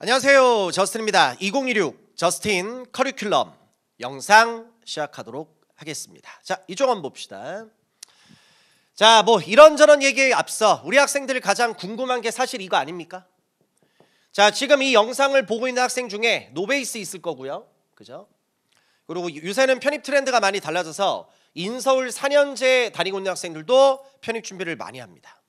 안녕하세요, 저스틴입니다. 2016 저스틴 커리큘럼 영상 시작하도록 하겠습니다. 자, 이쪽만 봅시다. 자, 뭐 이런저런 얘기에 앞서 우리 학생들이 가장 궁금한 게 사실 이거 아닙니까? 자, 지금 이 영상을 보고 있는 학생 중에 노베이스 있을 거고요, 그죠? 그리고 요새는 편입 트렌드가 많이 달라져서 인서울 4년제 다니고 있는 학생들도 편입 준비를 많이 합니다.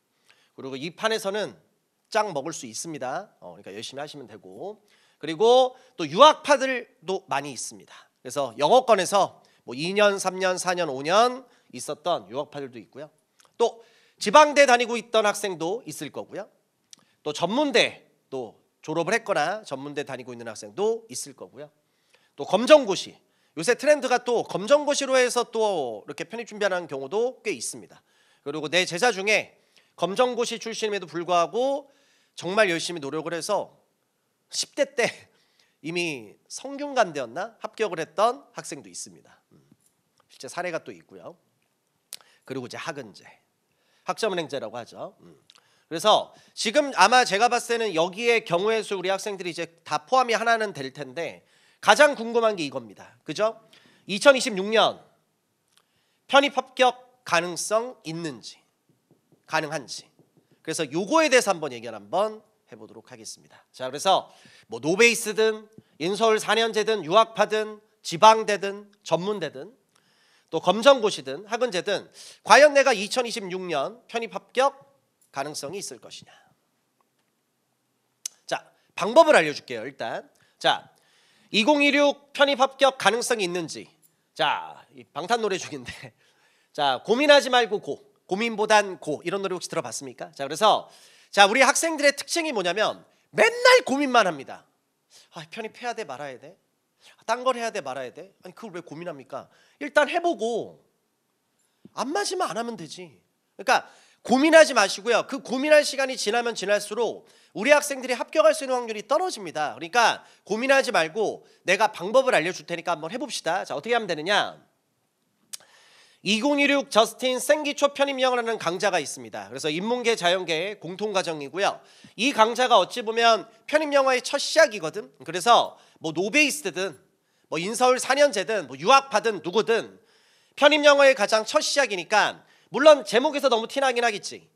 그리고 이 판에서는 짱 먹을 수 있습니다. 그러니까 열심히 하시면 되고, 그리고 또 유학파들도 많이 있습니다. 그래서 영어권에서 뭐 2년, 3년, 4년, 5년 있었던 유학파들도 있고요. 또 지방대 다니고 있던 학생도 있을 거고요. 또 전문대 또 졸업을 했거나 전문대 다니고 있는 학생도 있을 거고요. 또 검정고시, 요새 트렌드가 또 검정고시로 해서 또 이렇게 편입 준비하는 경우도 꽤 있습니다. 그리고 내 제자 중에 검정고시 출신임에도 불구하고 정말 열심히 노력을 해서 10대 때 이미 성균관대였나 합격을 했던 학생도 있습니다. 실제 사례가 또 있고요. 그리고 이제 학은제, 학점은행제라고 하죠. 그래서 지금 아마 제가 봤을 때는 여기에 경우의 수 우리 학생들이 이제 다 포함이 하나는 될 텐데 가장 궁금한 게 이겁니다. 그죠? 2026년 편입 합격 가능성 있는지, 가능한지. 그래서 요거에 대해서 한번 얘기를 한번 해보도록 하겠습니다. 자, 그래서 뭐 노베이스든 인서울 4년제든 유학파든 지방대든 전문대든 또 검정고시든 학은제든 과연 내가 2026년 편입 합격 가능성이 있을 것이냐. 자, 방법을 알려줄게요. 일단 자, 2016 편입 합격 가능성이 있는지. 자, 이 방탄 노래 중인데 자, 고민하지 말고 고민보단 이런 노래 혹시 들어봤습니까? 자, 그래서 자, 우리 학생들의 특징이 뭐냐면 맨날 고민만 합니다. 아, 편입해야 돼 말아야 돼? 딴 걸 해야 돼 말아야 돼? 아니, 그걸 왜 고민합니까? 일단 해보고 안 맞으면 안 하면 되지. 그러니까 고민하지 마시고요. 그 고민할 시간이 지나면 지날수록 우리 학생들이 합격할 수 있는 확률이 떨어집니다. 그러니까 고민하지 말고 내가 방법을 알려줄 테니까 한번 해봅시다. 자, 어떻게 하면 되느냐? 2016 저스틴 생기초 편입영어라는 강좌가 있습니다. 그래서 인문계 자연계의 공통과정이고요. 이 강좌가 어찌 보면 편입영어의 첫 시작이거든. 그래서 뭐 노베이스든 뭐 인서울 4년제든 뭐 유학파든 누구든 편입영어의 가장 첫 시작이니까 물론 제목에서 너무 티나긴 하겠지.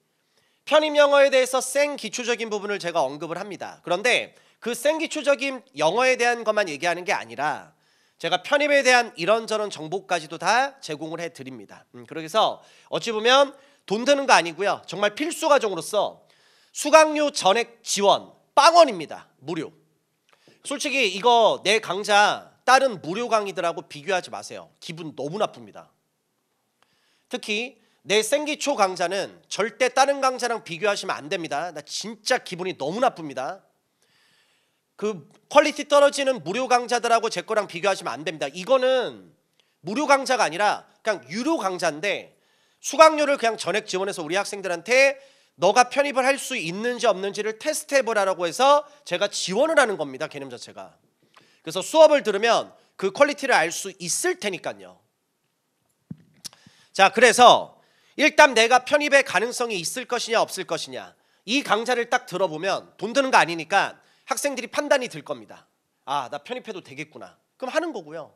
편입영어에 대해서 생기초적인 부분을 제가 언급을 합니다. 그런데 그 생기초적인 영어에 대한 것만 얘기하는 게 아니라 제가 편입에 대한 이런저런 정보까지도 다 제공을 해드립니다. 그래서 어찌 보면 돈 드는 거 아니고요. 정말 필수 과정으로서 수강료 전액 지원 빵원입니다. 무료. 솔직히 이거 내 강좌 다른 무료 강의들하고 비교하지 마세요. 기분 너무 나쁩니다. 특히 내 생기초 강좌는 절대 다른 강좌랑 비교하시면 안 됩니다. 나 진짜 기분이 너무 나쁩니다. 그 퀄리티 떨어지는 무료 강좌들하고 제 거랑 비교하시면 안 됩니다. 이거는 무료 강좌가 아니라 그냥 유료 강좌인데 수강료를 그냥 전액 지원해서 우리 학생들한테 너가 편입을 할 수 있는지 없는지를 테스트해보라고 해서 제가 지원을 하는 겁니다. 개념 자체가. 그래서 수업을 들으면 그 퀄리티를 알 수 있을 테니까요. 자, 그래서 일단 내가 편입의 가능성이 있을 것이냐 없을 것이냐, 이 강좌를 딱 들어보면 돈 드는 거 아니니까 학생들이 판단이 들 겁니다. 아, 나 편입해도 되겠구나. 그럼 하는 거고요.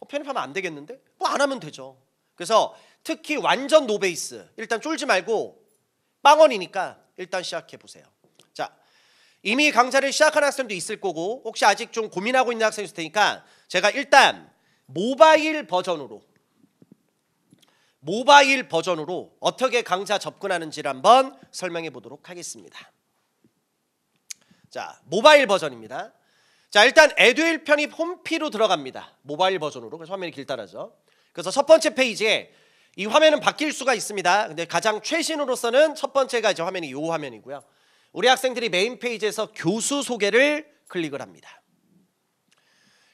편입하면 안 되겠는데? 뭐 안 하면 되죠. 그래서 특히 완전 노베이스, 일단 쫄지 말고 빵원이니까 일단 시작해 보세요. 자, 이미 강좌를 시작한 학생도 있을 거고 혹시 아직 좀 고민하고 있는 학생이 있을 테니까 제가 일단 모바일 버전으로 어떻게 강좌 접근하는지를 한번 설명해 보도록 하겠습니다. 자, 모바일 버전입니다. 자, 일단 에듀윌 편입 홈피로 들어갑니다. 모바일 버전으로. 그래서 화면이 길다라죠. 그래서 첫 번째 페이지에 이 화면은 바뀔 수가 있습니다. 근데 가장 최신으로서는 첫 번째가 이제 화면이 이 화면이고요. 우리 학생들이 메인 페이지에서 교수 소개를 클릭을 합니다.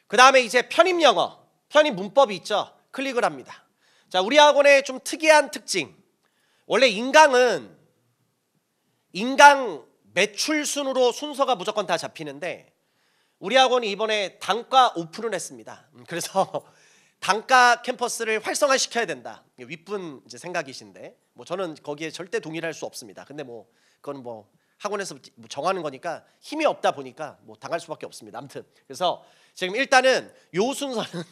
그 다음에 이제 편입 영어, 편입 문법이 있죠. 클릭을 합니다. 자, 우리 학원의 좀 특이한 특징. 원래 인강 매출 순으로 순서가 무조건 다 잡히는데 우리 학원이 이번에 단과 오픈을 했습니다. 그래서 단과 캠퍼스를 활성화시켜야 된다. 윗분 이제 생각이신데 뭐 저는 거기에 절대 동의를 할 수 없습니다. 근데 뭐 그건 뭐 학원에서 뭐 정하는 거니까 힘이 없다 보니까 뭐 당할 수밖에 없습니다. 아무튼 그래서 지금 일단은 요 순서는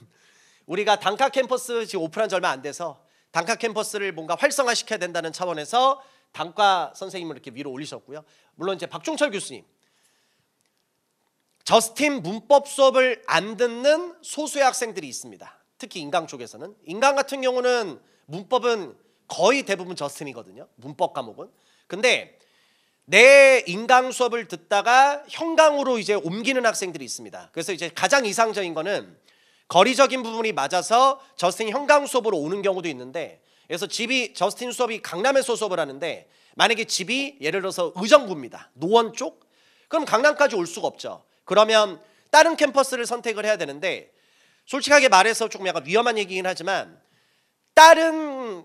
우리가 단카 캠퍼스 지금 오픈한 지 얼마 안 돼서 단카 캠퍼스를 뭔가 활성화시켜야 된다는 차원에서 단과 선생님을 이렇게 위로 올리셨고요. 물론 이제 박종철 교수님 저스틴 문법 수업을 안 듣는 소수의 학생들이 있습니다. 특히 인강 쪽에서는. 인강 같은 경우는 문법은 거의 대부분 저스틴이거든요. 문법 과목은. 근데 내 인강 수업을 듣다가 형강으로 이제 옮기는 학생들이 있습니다. 그래서 이제 가장 이상적인 거는 거리적인 부분이 맞아서 저스틴 형강 수업으로 오는 경우도 있는데, 그래서 집이 저스틴 수업이 강남에서 수업을 하는데 만약에 집이 예를 들어서 의정부입니다. 노원 쪽? 그럼 강남까지 올 수가 없죠. 그러면 다른 캠퍼스를 선택을 해야 되는데, 솔직하게 말해서 조금 약간 위험한 얘기긴 하지만 다른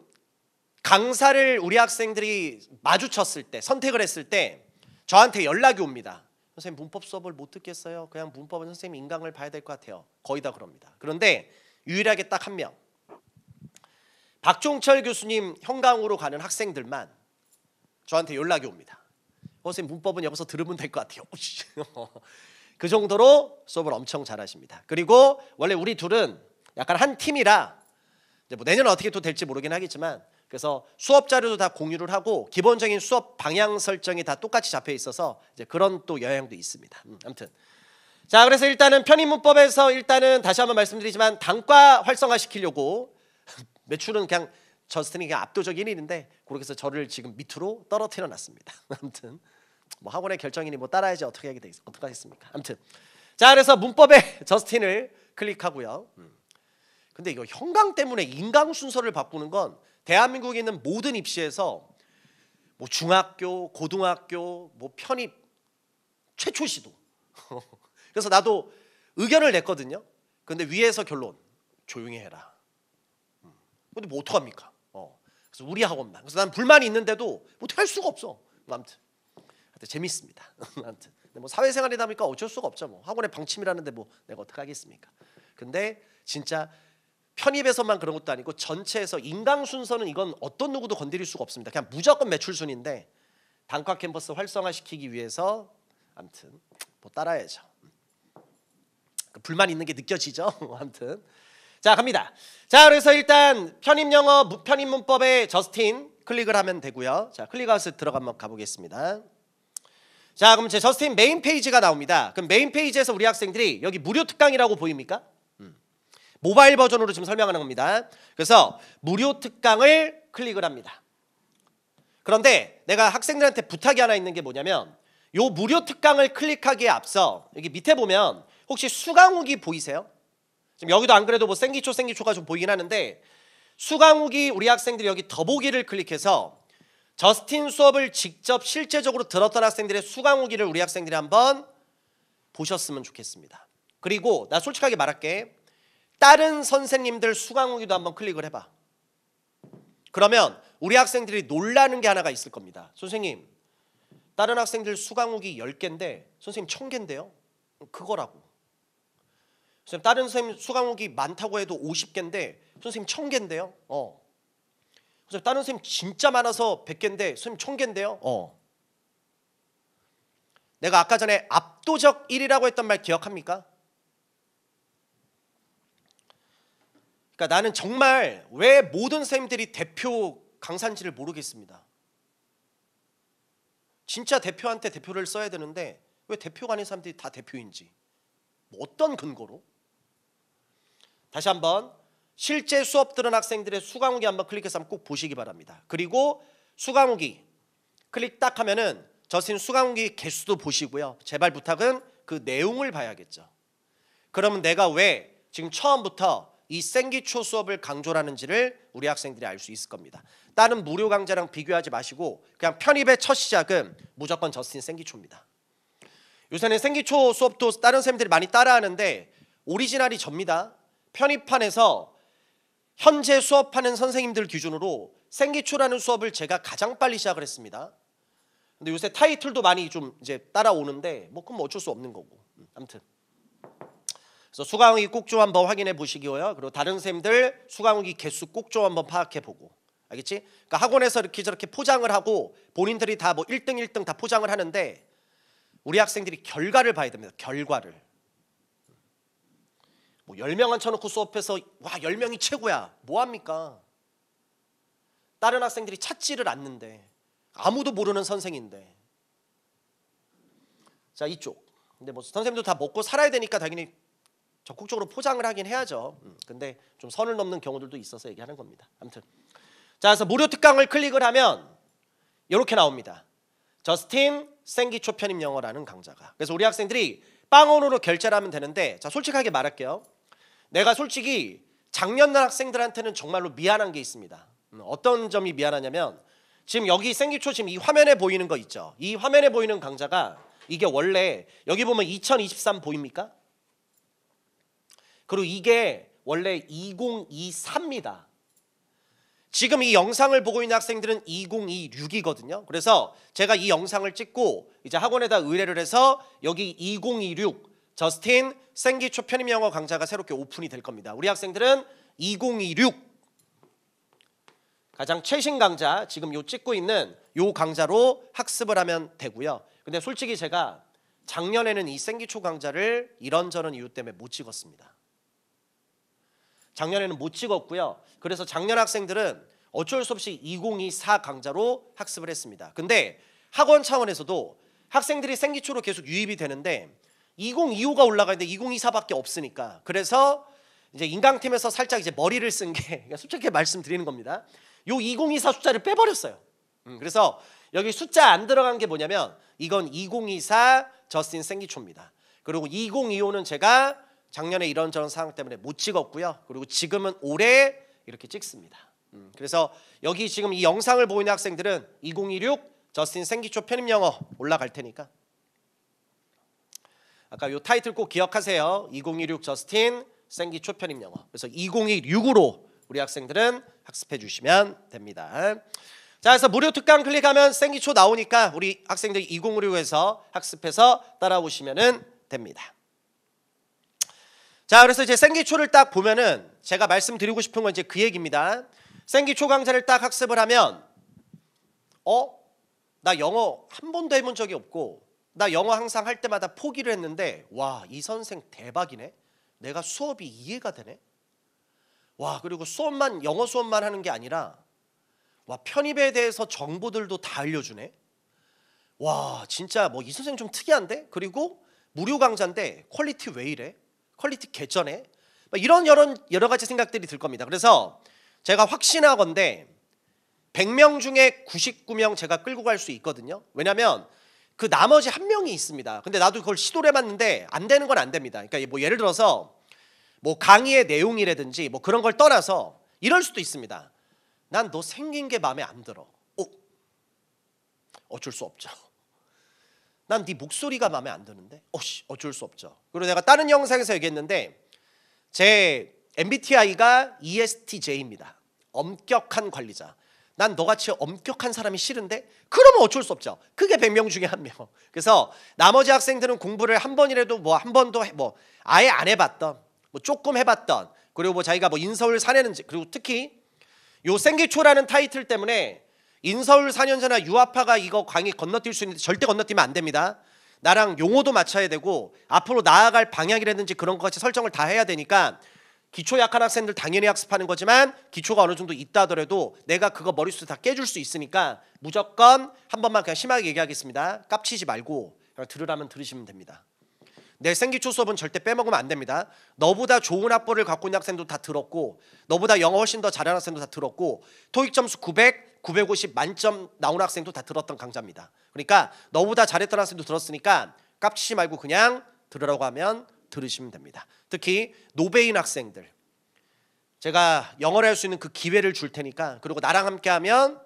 강사를 우리 학생들이 마주쳤을 때, 선택을 했을 때 저한테 연락이 옵니다. 선생님 문법 수업을 못 듣겠어요. 그냥 문법은 선생님 인강을 봐야 될 것 같아요. 거의 다 그럽니다. 그런데 유일하게 딱 한 명, 박종철 교수님 형강으로 가는 학생들만 저한테 연락이 옵니다. 선생님 문법은 여기서 들으면 될 것 같아요. 그 정도로 수업을 엄청 잘하십니다. 그리고 원래 우리 둘은 약간 한 팀이라 이제 뭐 내년은 어떻게 또 될지 모르긴 하겠지만, 그래서 수업 자료도 다 공유를 하고 기본적인 수업 방향 설정이 다 똑같이 잡혀 있어서 이제 그런 또 영향도 있습니다. 아무튼 자, 그래서 일단은 편입문법에서 일단은 다시 한번 말씀드리지만 단과 활성화시키려고 매출은 그냥 저스틴이 그냥 압도적인 1위인데 그렇게 해서 저를 지금 밑으로 떨어뜨려 놨습니다. 아무튼 뭐 학원의 결정이니 뭐 따라야지 어떻게 하게 되겠 어떡하겠습니까? 아무튼 자, 그래서 문법에 저스틴을 클릭하고요. 근데 이거 형강 때문에 인강 순서를 바꾸는 건 대한민국에 있는 모든 입시에서 뭐 중학교, 고등학교, 뭐 편입 최초 시도. 그래서 나도 의견을 냈거든요. 근데 위에서 결론 조용히 해라. 근데 뭐 어떡합니까? 그래서 우리 학원만. 그래서 난 불만이 있는데도 어떻게 할 수가 없어. 아무튼 재밌습니다. 아무튼 뭐 사회생활이다 보니까 어쩔 수가 없죠. 뭐 학원의 방침이라는데 뭐 내가 어떻게 하겠습니까? 근데 진짜 편입에서만 그런 것도 아니고 전체에서 인강 순서는 이건 어떤 누구도 건드릴 수가 없습니다. 그냥 무조건 매출 순인데 단과 캠퍼스 활성화시키기 위해서 아무튼 뭐 따라야죠. 불만 있는 게 느껴지죠. 아무튼 자, 갑니다. 자, 그래서 일단 편입 영어 편입 문법에 저스틴 클릭을 하면 되고요. 자, 클릭아웃에 들어가 한번 가보겠습니다. 자, 그럼 제 저스틴 메인 페이지가 나옵니다. 그럼 메인 페이지에서 우리 학생들이 여기 무료 특강이라고 보입니까? 모바일 버전으로 지금 설명하는 겁니다. 그래서 무료 특강을 클릭을 합니다. 그런데 내가 학생들한테 부탁이 하나 있는 게 뭐냐면, 요 무료 특강을 클릭하기에 앞서 여기 밑에 보면 혹시 수강후기 보이세요? 지금 여기도 안 그래도 뭐 생기초가 좀 보이긴 하는데, 수강후기 우리 학생들이 여기 더보기를 클릭해서 저스틴 수업을 직접 실제적으로 들었던 학생들의 수강후기를 우리 학생들이 한번 보셨으면 좋겠습니다. 그리고 나 솔직하게 말할게. 다른 선생님들 수강후기도 한번 클릭을 해봐. 그러면 우리 학생들이 놀라는 게 하나가 있을 겁니다. 선생님, 다른 학생들 수강후기 10개인데 선생님 1000개인데요? 그거라고. 선생님, 다른 선생님 수강후기 많다고 해도 50개인데 선생님 1000개인데요? 선생님, 다른 선생님 진짜 많아서 100개인데 선생님 1000개인데요? 내가 아까 전에 압도적 1위라고 했던 말 기억합니까? 그러니까 나는 정말 왜 모든 선생님들이 대표 강사인지를 모르겠습니다. 진짜 대표한테 대표를 써야 되는데 왜 대표가 아닌 사람들이 다 대표인지, 뭐 어떤 근거로? 다시 한번 실제 수업 들은 학생들의 수강후기 한번 클릭해서 한번 꼭 보시기 바랍니다. 그리고 수강후기 클릭 딱 하면은 저스틴 수강후기 개수도 보시고요. 제발 부탁은 그 내용을 봐야겠죠. 그러면 내가 왜 지금 처음부터 이 생기초 수업을 강조를 하는지를 우리 학생들이 알 수 있을 겁니다. 다른 무료 강좌랑 비교하지 마시고 그냥 편입의 첫 시작은 무조건 저스틴 생기초입니다. 요새는 생기초 수업도 다른 선생님들이 많이 따라하는데 오리지널이 접니다. 편입판에서 현재 수업하는 선생님들 기준으로 생기초라는 수업을 제가 가장 빨리 시작을 했습니다. 근데 요새 타이틀도 많이 좀 이제 따라오는데 뭐 그건 어쩔 수 없는 거고. 아무튼 그래서 수강후기 꼭 좀 한번 확인해 보시고요. 그리고 다른 선생님들 수강후기 개수 꼭 좀 한번 파악해 보고. 알겠지? 그러니까 학원에서 이렇게 저렇게 포장을 하고 본인들이 다 뭐 1등 1등 다 포장을 하는데 우리 학생들이 결과를 봐야 됩니다. 결과를. 뭐 10명 앉혀놓고 수업해서 와 10명이 최고야. 뭐합니까? 다른 학생들이 찾지를 않는데 아무도 모르는 선생인데. 자 이쪽. 근데 뭐 선생님도 다 먹고 살아야 되니까 당연히 적극적으로 포장을 하긴 해야죠. 근데 좀 선을 넘는 경우들도 있어서 얘기하는 겁니다. 아무튼 자 그래서 무료 특강을 클릭을 하면 이렇게 나옵니다. 저스틴 생기초 편입 영어라는 강좌가. 그래서 우리 학생들이 빵원으로 결제를 하면 되는데 자 솔직하게 말할게요. 내가 솔직히 작년 학생들한테는 정말로 미안한 게 있습니다. 어떤 점이 미안하냐면 지금 여기 생기초 지금 이 화면에 보이는 거 있죠. 이 화면에 보이는 강좌가 이게 원래 여기 보면 2023 보입니까? 그리고 이게 원래 2024입니다. 지금 이 영상을 보고 있는 학생들은 2026이거든요. 그래서 제가 이 영상을 찍고 이제 학원에다 의뢰를 해서 여기 2026 저스틴 생기초 편입 영어 강좌가 새롭게 오픈이 될 겁니다. 우리 학생들은 2026 가장 최신 강좌 지금 요 찍고 있는 요 강좌로 학습을 하면 되고요. 근데 솔직히 제가 작년에는 이 생기초 강좌를 이런저런 이유 때문에 못 찍었습니다. 작년에는 못 찍었고요. 그래서 작년 학생들은 어쩔 수 없이 2024 강좌로 학습을 했습니다. 근데 학원 차원에서도 학생들이 생기초로 계속 유입이 되는데 2025가 올라가는데 2024밖에 없으니까 그래서 이제 인강팀에서 살짝 이제 머리를 쓴 게 솔직히 말씀드리는 겁니다. 요 2024 숫자를 빼버렸어요. 그래서 여기 숫자 안 들어간 게 뭐냐면 이건 2024 저스틴 생기초입니다. 그리고 2025는 제가 작년에 이런저런 상황 때문에 못 찍었고요. 그리고 지금은 올해 이렇게 찍습니다. 그래서 여기 지금 이 영상을 보고 있는 학생들은 2026 저스틴 생기초 편입 영어 올라갈 테니까 아까 요 타이틀 꼭 기억하세요. 2026 저스틴 생기초 편입 영어. 그래서 2026으로 우리 학생들은 학습해 주시면 됩니다. 자, 그래서 무료 특강 클릭하면 생기초 나오니까 우리 학생들이 2056에서 학습해서 따라오시면 됩니다. 자, 그래서 이제 생기초를 딱 보면은 제가 말씀드리고 싶은 건 이제 그 얘기입니다. 생기초 강좌를 딱 학습을 하면 나 영어 한 번도 해본 적이 없고 나 영어 항상 할 때마다 포기를 했는데 와, 이 선생 대박이네. 내가 수업이 이해가 되네. 와, 그리고 수업만 영어 수업만 하는 게 아니라 와, 편입에 대해서 정보들도 다 알려주네. 와, 진짜 뭐 이 선생 좀 특이한데? 그리고 무료 강좌인데 퀄리티 왜 이래? 퀄리티 개쩌네. 이런 여러 가지 생각들이 들 겁니다. 그래서 제가 확신하건대 100명 중에 99명 제가 끌고 갈 수 있거든요. 왜냐하면 그 나머지 한 명이 있습니다. 근데 나도 그걸 시도를 해봤는데 안 되는 건 안 됩니다. 그러니까 뭐 예를 들어서 뭐 강의의 내용이라든지 뭐 그런 걸 떠나서 이럴 수도 있습니다. 난 너 생긴 게 마음에 안 들어. 어쩔 수 없죠. 난 네 목소리가 마음에 안 드는데 어쩔 수 없죠. 그리고 내가 다른 영상에서 얘기했는데 제 MBTI가 ESTJ입니다. 엄격한 관리자. 난 너같이 엄격한 사람이 싫은데 그러면 어쩔 수 없죠. 그게 100명 중에 한 명. 그래서 나머지 학생들은 공부를 한 번이라도 뭐 한 번도 뭐 아예 안 해봤던 뭐 조금 해봤던 그리고 뭐 자기가 뭐 인서울 4년인지 그리고 특히 요 생기초라는 타이틀 때문에 인서울 4년제나 유아파가 이거 강의 건너뛸 수 있는데 절대 건너뛰면 안 됩니다. 나랑 용어도 맞춰야 되고 앞으로 나아갈 방향이라든지 그런 것 같이 설정을 다 해야 되니까 기초 약한 학생들 당연히 학습하는 거지만 기초가 어느 정도 있다 하더라도 내가 그거 머릿속에 다 깨줄 수 있으니까 무조건 한 번만 그냥 심하게 얘기하겠습니다. 깝치지 말고 그냥 들으라면 들으시면 됩니다. 내 생기초 수업은 절대 빼먹으면 안 됩니다. 너보다 좋은 학벌을 갖고 있는 학생도 다 들었고 너보다 영어 훨씬 더 잘하는 학생도 다 들었고 토익 점수 900, 950 만점 나온 학생도 다 들었던 강좌입니다. 그러니까 너보다 잘했던 학생도 들었으니까 깝치지 말고 그냥 들으라고 하면 들으시면 됩니다. 특히 노베인 학생들 제가 영어를 할 수 있는 그 기회를 줄 테니까 그리고 나랑 함께 하면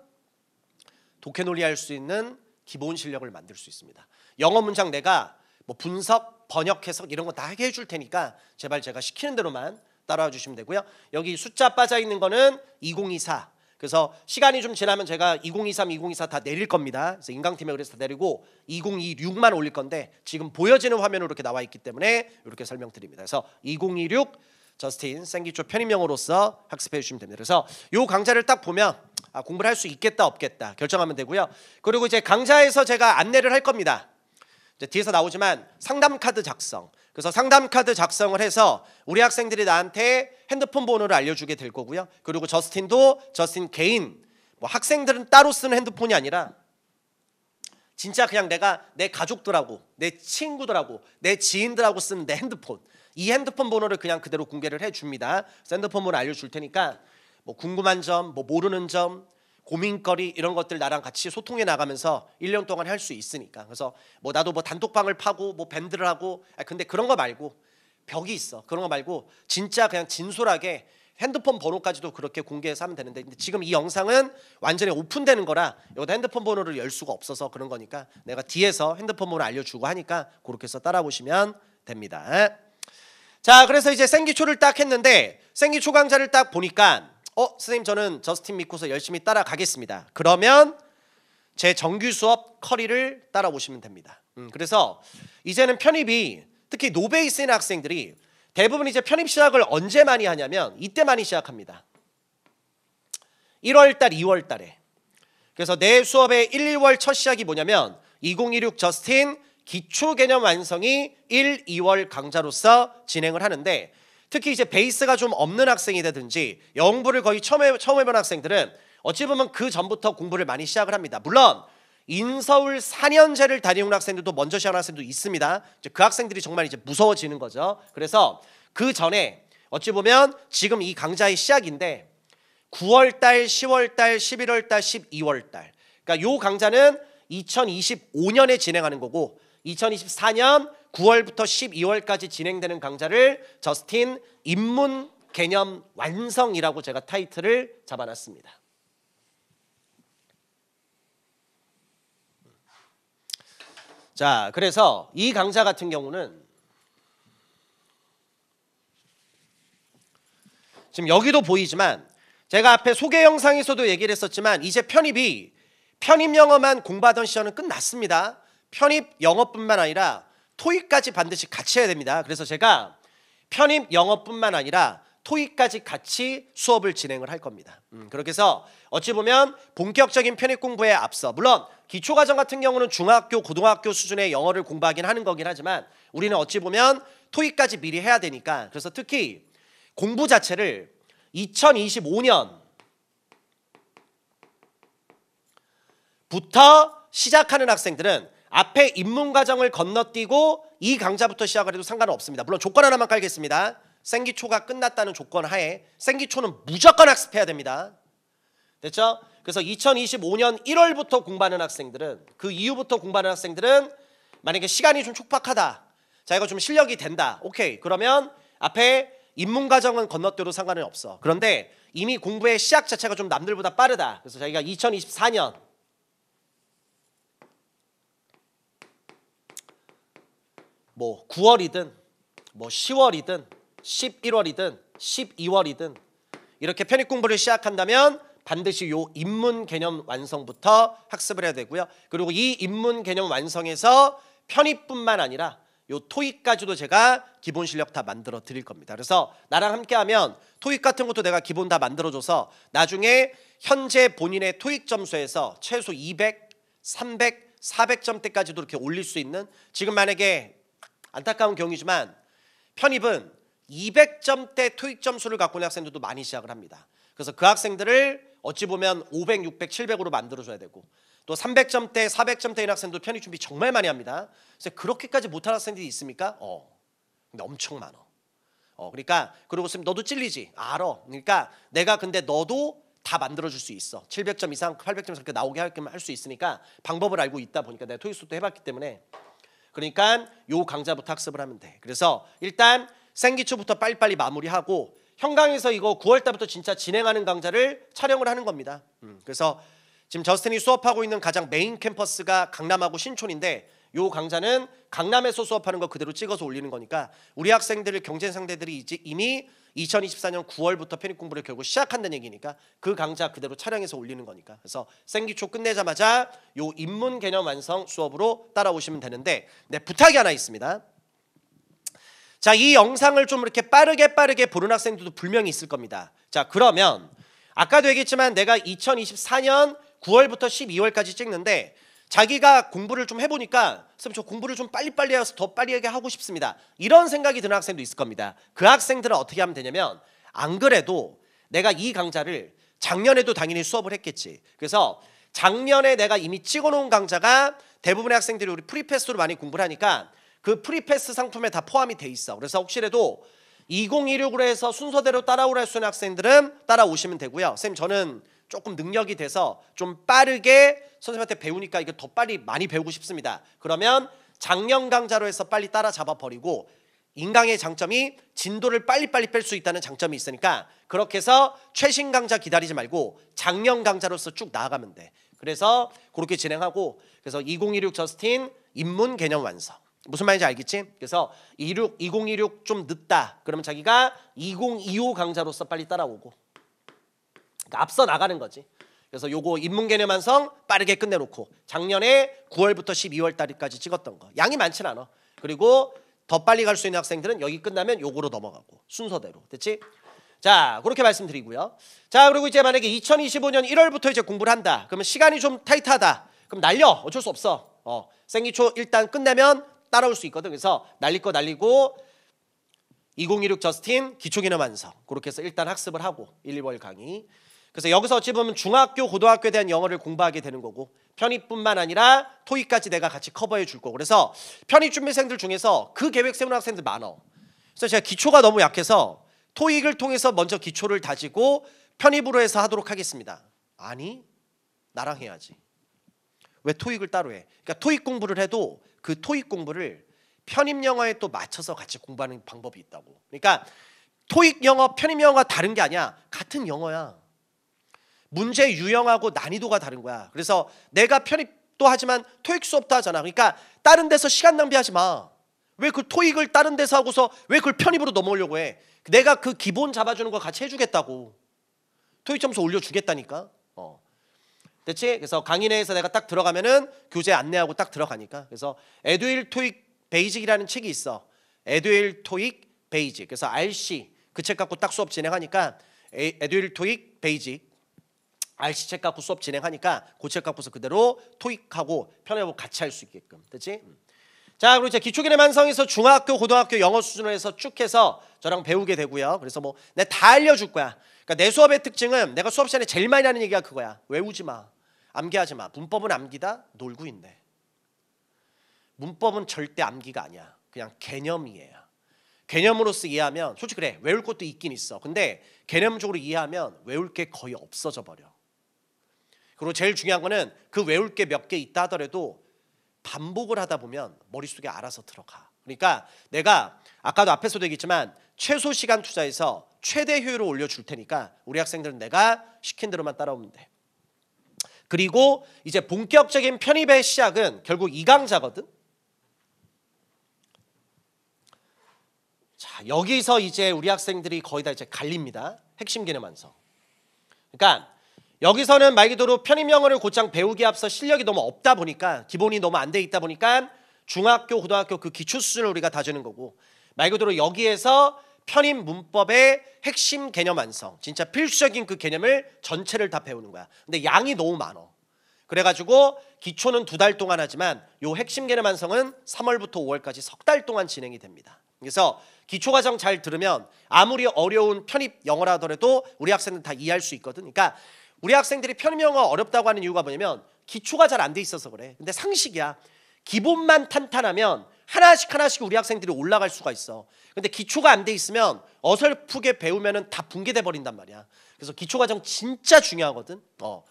독해놀이 할 수 있는 기본 실력을 만들 수 있습니다. 영어 문장 내가 뭐 분석, 번역, 해석 이런 거 다 하게 해줄 테니까 제발 제가 시키는 대로만 따라와 주시면 되고요. 여기 숫자 빠져 있는 거는 2024. 그래서 시간이 좀 지나면 제가 2023, 2024 다 내릴 겁니다. 그래서 인강팀에 그래서 다 내리고 2026만 올릴 건데 지금 보여지는 화면으로 이렇게 나와 있기 때문에 이렇게 설명드립니다. 그래서 2026 저스틴 생기초 편입 영어로서 학습해 주시면 됩니다. 그래서 요 강좌를 딱 보면 공부를 할 수 있겠다 없겠다 결정하면 되고요. 그리고 이제 강좌에서 제가 안내를 할 겁니다. 이제 뒤에서 나오지만 상담 카드 작성. 그래서 상담 카드 작성을 해서 우리 학생들이 나한테 핸드폰 번호를 알려주게 될 거고요. 그리고 저스틴도 저스틴 개인, 뭐 학생들은 따로 쓰는 핸드폰이 아니라 진짜 그냥 내가 내 가족들하고 내 친구들하고 내 지인들하고 쓰는 내 핸드폰, 이 핸드폰 번호를 그냥 그대로 공개를 해줍니다. 그래서 핸드폰 번호 알려줄 테니까 뭐 궁금한 점, 뭐 모르는 점, 고민거리 이런 것들 나랑 같이 소통해 나가면서 1년 동안 할 수 있으니까. 그래서 뭐 나도 뭐 단톡방을 파고 뭐 밴드를 하고, 근데 그런 거 말고 벽이 있어. 그런 거 말고 진짜 그냥 진솔하게 핸드폰 번호까지도 그렇게 공개해서 하면 되는데, 근데 지금 이 영상은 완전히 오픈되는 거라 여기다 핸드폰 번호를 열 수가 없어서 그런 거니까 내가 뒤에서 핸드폰 번호 알려주고 하니까 그렇게 해서 따라보시면 됩니다. 자, 그래서 이제 생기초를 딱 했는데 생기초 강좌를 딱 보니까 선생님 저는 저스틴 믿고서 열심히 따라가겠습니다. 그러면 제 정규 수업 커리를 따라오시면 됩니다. 그래서 이제는 편입이 특히 노베이스인 학생들이 대부분 이제 편입 시작을 언제 많이 하냐면 이때 많이 시작합니다. 1월달, 2월달에. 그래서 내 수업의 1, 2월 첫 시작이 뭐냐면 2016 저스틴 기초 개념 완성이 1, 2월 강좌로서 진행을 하는데, 특히 이제 베이스가 좀 없는 학생이라든지 영어 공부를 거의 처음 해본 학생들은 어찌 보면 그 전부터 공부를 많이 시작을 합니다. 물론 인서울 4년제를 다니는 학생들도 먼저 시작하는 학생도 있습니다. 이제 그 학생들이 정말 이제 무서워지는 거죠. 그래서 그 전에 어찌 보면 지금 이 강좌의 시작인데 9월달, 10월달, 11월달, 12월달. 그러니까 요 강좌는 2025년에 진행하는 거고 2024년 9월부터 12월까지 진행되는 강좌를 저스틴 입문 개념 완성이라고 제가 타이틀을 잡아놨습니다. 자, 그래서 이 강좌 같은 경우는 지금 여기도 보이지만 제가 앞에 소개 영상에서도 얘기를 했었지만 이제 편입 영어만 공부하던 시절은 끝났습니다. 편입 영어뿐만 아니라 토익까지 반드시 같이 해야 됩니다. 그래서 제가 편입 영어뿐만 아니라 토익까지 같이 수업을 진행을 할 겁니다. 그렇게 해서 어찌 보면 본격적인 편입 공부에 앞서, 물론 기초과정 같은 경우는 중학교, 고등학교 수준의 영어를 공부하긴 하는 거긴 하지만 우리는 어찌 보면 토익까지 미리 해야 되니까, 그래서 특히 공부 자체를 2025년부터 시작하는 학생들은 앞에 입문과정을 건너뛰고 이 강좌부터 시작을 해도 상관은 없습니다. 물론 조건 하나만 깔겠습니다. 생기초가 끝났다는 조건 하에 생기초는 무조건 학습해야 됩니다. 됐죠? 그래서 2025년 1월부터 공부하는 학생들은, 그 이후부터 공부하는 학생들은 만약에 시간이 좀 촉박하다, 자 이거 좀 실력이 된다, 오케이, 그러면 앞에 입문과정은 건너뛰어도 상관은 없어. 그런데 이미 공부의 시작 자체가 좀 남들보다 빠르다, 그래서 자기가 2024년 뭐 9월이든 뭐 10월이든 11월이든 12월이든 이렇게 편입 공부를 시작한다면 반드시 요 입문 개념 완성부터 학습을 해야 되고요. 그리고 이 입문 개념 완성에서 편입뿐만 아니라 요 토익까지도 제가 기본 실력 다 만들어 드릴 겁니다. 그래서 나랑 함께 하면 토익 같은 것도 내가 기본 다 만들어 줘서 나중에 현재 본인의 토익 점수에서 최소 200, 300, 400점대까지도 이렇게 올릴 수 있는, 지금 만약에 안타까운 경우이지만 편입은 200점대 토익 점수를 갖고 있는 학생들도 많이 시작을 합니다. 그래서 그 학생들을 어찌 보면 500, 600, 700으로 만들어줘야 되고, 또 300점대, 400점대인 학생도 편입 준비 정말 많이 합니다. 그래서 그렇게까지 못하는 학생들이 있습니까? 근데 엄청 많아. 그러니까 그러고 있으면 너도 찔리지? 알아. 그러니까 내가 근데 너도 다 만들어줄 수 있어. 700점 이상, 800점 이상 나오게 할 수 있으니까 방법을 알고 있다 보니까 내가 토익 수업도 해봤기 때문에, 그러니까 요 강좌부터 학습을 하면 돼. 그래서 일단 생기초부터 빨리빨리 마무리하고 현강에서 이거 9월 달부터 진짜 진행하는 강좌를 촬영을 하는 겁니다. 그래서 지금 저스틴이 수업하고 있는 가장 메인 캠퍼스가 강남하고 신촌인데 요 강좌는 강남에서 수업하는 거 그대로 찍어서 올리는 거니까 우리 학생들 경쟁 상대들이 이제 이미 2024년 9월부터 편입 공부를 결국 시작한다는 얘기니까 그 강좌 그대로 촬영해서 올리는 거니까. 그래서 생기초 끝내자마자 요 입문 개념 완성 수업으로 따라오시면 되는데, 네, 부탁이 하나 있습니다. 자, 이 영상을 좀 이렇게 빠르게 보는 학생들도 분명히 있을 겁니다. 자, 그러면 아까도 얘기했지만 내가 2024년 9월부터 12월까지 찍는데 자기가 공부를 좀 해보니까 선생님 저 공부를 좀 빨리빨리 해서 더 빠르게 하고 싶습니다. 이런 생각이 드는 학생도 있을 겁니다. 그 학생들은 어떻게 하면 되냐면 안 그래도 내가 이 강좌를 작년에도 당연히 수업을 했겠지. 그래서 작년에 내가 이미 찍어놓은 강좌가 대부분의 학생들이 우리 프리패스로 많이 공부를 하니까 그 프리패스 상품에 다 포함이 돼 있어. 그래서 혹시라도 2026으로 해서 순서대로 따라오라 하시는 학생들은 따라오시면 되고요. 선생님 저는 조금 능력이 돼서 좀 빠르게 선생님한테 배우니까 이거 더 빨리 많이 배우고 싶습니다. 그러면 작년 강좌로 해서 빨리 따라잡아 버리고 인강의 장점이 진도를 빨리빨리 뺄 수 있다는 장점이 있으니까 그렇게 해서 최신 강좌 기다리지 말고 작년 강좌로서 쭉 나아가면 돼. 그래서 그렇게 진행하고 그래서 2026 저스틴 입문 개념 완성. 무슨 말인지 알겠지? 그래서 2026 좀 늦다. 그러면 자기가 2025 강좌로서 빨리 따라오고 그러니까 앞서 나가는 거지. 그래서 요거 입문 개념 완성 빠르게 끝내놓고 작년에 9월부터 12월 달까지 찍었던 거 양이 많진 않아. 그리고 더 빨리 갈 수 있는 학생들은 여기 끝나면 요거로 넘어가고 순서대로. 됐지? 자, 그렇게 말씀드리고요. 자, 그리고 이제 만약에 2025년 1월부터 이제 공부를 한다. 그러면 시간이 좀 타이트하다. 그럼 날려. 어쩔 수 없어. 생기초 일단 끝내면 따라올 수 있거든. 그래서 날릴 거 날리고 2026 저스틴 기초개념 완성. 그렇게 해서 일단 학습을 하고 1, 2월 강의. 그래서 여기서 어찌 보면 중학교, 고등학교에 대한 영어를 공부하게 되는 거고 편입뿐만 아니라 토익까지 내가 같이 커버해 줄 거고 그래서 편입 준비생들 중에서 그 계획 세우는 학생들 많아. 그래서 제가 기초가 너무 약해서 토익을 통해서 먼저 기초를 다지고 편입으로 해서 하도록 하겠습니다. 아니, 나랑 해야지. 왜 토익을 따로 해? 그러니까 토익 공부를 해도 그 토익 공부를 편입 영어에 또 맞춰서 같이 공부하는 방법이 있다고. 그러니까 토익 영어, 편입 영어가 다른 게 아니야. 같은 영어야. 문제 유형하고 난이도가 다른 거야. 그래서 내가 편입도 하지만 토익 수업도 하잖아. 그러니까 다른 데서 시간 낭비하지 마. 왜 그 토익을 다른 데서 하고서 왜 그걸 편입으로 넘어오려고 해? 내가 그 기본 잡아주는 거 같이 해주겠다고. 토익 점수 올려주겠다니까. 됐지? 그래서 강의 내에서 내가 딱 들어가면은 교재 안내하고 딱 들어가니까. 그래서 에듀윌 토익 베이직이라는 책이 있어. 에듀윌 토익 베이직. 그래서 RC 그 책 갖고 딱 수업 진행하니까 에듀윌 토익 베이직 RC 책 갖고 수업 진행하니까 그 책 갖고서 그대로 토익하고 편입하고 같이 할 수 있게끔. 됐지? 자, 그리고 이제 기초개념 완성에서 중학교, 고등학교 영어 수준으로 해서 쭉 해서 저랑 배우게 되고요. 그래서 뭐 내가 다 알려줄 거야. 그러니까 내 수업의 특징은 내가 수업 시간에 제일 많이 하는 얘기가 그거야. 외우지 마. 암기하지 마. 문법은 암기다. 놀고 있네. 문법은 절대 암기가 아니야. 그냥 개념이에요. 개념으로서 이해하면 솔직히 그래. 외울 것도 있긴 있어. 근데 개념적으로 이해하면 외울 게 거의 없어져 버려. 그리고 제일 중요한 거는 그 외울 게 몇 개 있다 하더라도 반복을 하다 보면 머릿속에 알아서 들어가. 그러니까 내가 아까도 앞에서도 얘기했지만 최소 시간 투자해서 최대 효율을 올려줄 테니까 우리 학생들은 내가 시킨 대로만 따라오면 돼. 그리고 이제 본격적인 편입의 시작은 결국 이 강좌거든. 자, 여기서 이제 우리 학생들이 거의 다 이제 갈립니다. 핵심 개념 완성. 그러니까 여기서는 말 그대로 편입 영어를 곧장 배우기에 앞서 실력이 너무 없다 보니까 기본이 너무 안 돼 있다 보니까 중학교, 고등학교 그 기초 수준을 우리가 다지는 거고 말 그대로 여기에서 편입 문법의 핵심 개념 완성 진짜 필수적인 그 개념을 전체를 다 배우는 거야. 근데 양이 너무 많어. 그래가지고 기초는 2달 동안 하지만 요 핵심 개념 완성은 3월부터 5월까지 석 달 동안 진행이 됩니다. 그래서 기초 과정 잘 들으면 아무리 어려운 편입 영어라 하더라도 우리 학생들 다 이해할 수 있거든. 그러니까 우리 학생들이 편입 영어 어렵다고 하는 이유가 뭐냐면 기초가 잘 안 돼 있어서 그래. 근데 상식이야. 기본만 탄탄하면 하나씩 우리 학생들이 올라갈 수가 있어. 근데 기초가 안 돼 있으면 어설프게 배우면은 다 붕괴돼 버린단 말이야. 그래서 기초 과정 진짜 중요하거든.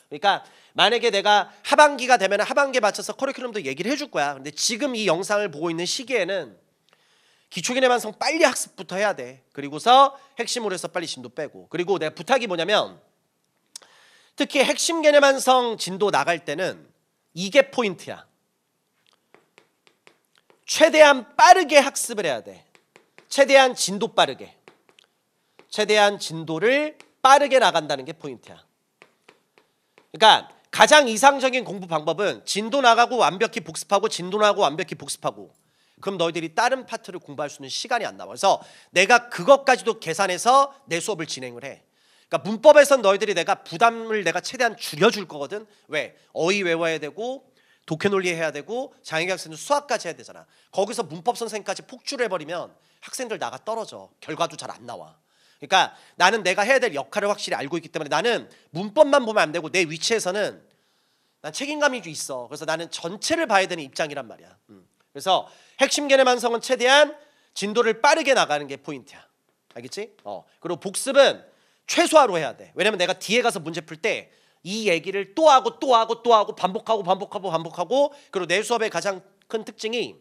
그러니까 만약에 내가 하반기가 되면 하반기에 맞춰서 커리큘럼도 얘기를 해줄 거야. 근데 지금 이 영상을 보고 있는 시기에는 기초 개념 완성 빨리 학습부터 해야 돼. 그리고서 핵심으로 해서 빨리 진도 빼고. 그리고 내가 부탁이 뭐냐면 특히 핵심 개념 완성 진도 나갈 때는 이게 포인트야. 최대한 빠르게 학습을 해야 돼. 최대한 진도 빠르게. 최대한 진도를 빠르게 나간다는 게 포인트야. 그러니까 가장 이상적인 공부 방법은 진도 나가고 완벽히 복습하고 진도 나가고 완벽히 복습하고 그럼 너희들이 다른 파트를 공부할 수 있는 시간이 안 나와. 그래서 내가 그것까지도 계산해서 내 수업을 진행을 해. 그러니까 문법에선 너희들이 내가 부담을 내가 최대한 줄여줄 거거든. 왜? 어휘 외워야 되고 독해 논리 해야 되고 장애인 학생들 수학까지 해야 되잖아. 거기서 문법 선생까지 폭주를 해버리면 학생들 나가 떨어져. 결과도 잘 안 나와. 그러니까 나는 내가 해야 될 역할을 확실히 알고 있기 때문에 나는 문법만 보면 안 되고 내 위치에서는 난 책임감이 좀 있어. 그래서 나는 전체를 봐야 되는 입장이란 말이야. 그래서 핵심 개념 완성은 최대한 진도를 빠르게 나가는 게 포인트야. 알겠지? 그리고 복습은 최소화로 해야 돼. 왜냐면 내가 뒤에 가서 문제 풀 때 이 얘기를 또 하고 또 하고 또 하고 반복하고 그리고 내 수업의 가장 큰 특징이